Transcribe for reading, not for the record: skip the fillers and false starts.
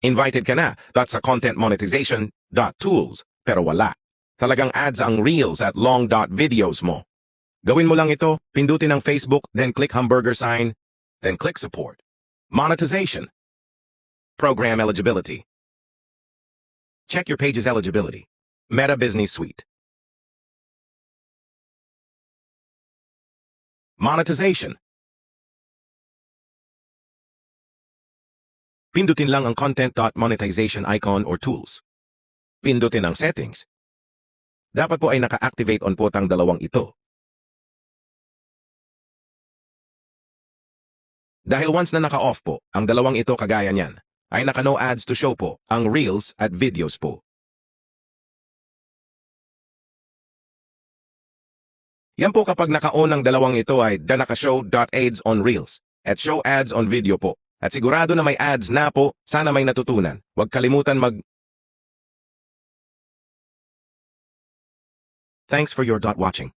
Invited ka na, sa content monetization, tools, pero wala. Talagang ads ang reels at long videos mo. Gawin mo lang ito, pindutin ang Facebook, then click hamburger sign, then click support. Monetization. Program eligibility. Check your page's eligibility. Meta Business Suite. Monetization. Pindutin lang ang content.monetization icon or tools. Pindutin ang settings. Dapat po ay naka-activate on po ang dalawang ito. Dahil once na naka-off po, ang dalawang ito kagaya niyan, ay naka-no ads to show po, ang reels at videos po. Yan po kapag naka-on ang dalawang ito ay naka-show ads on reels at show ads on video po. At sigurado na may ads na po, sana may natutunan. Huwag kalimutan Thanks for your watching.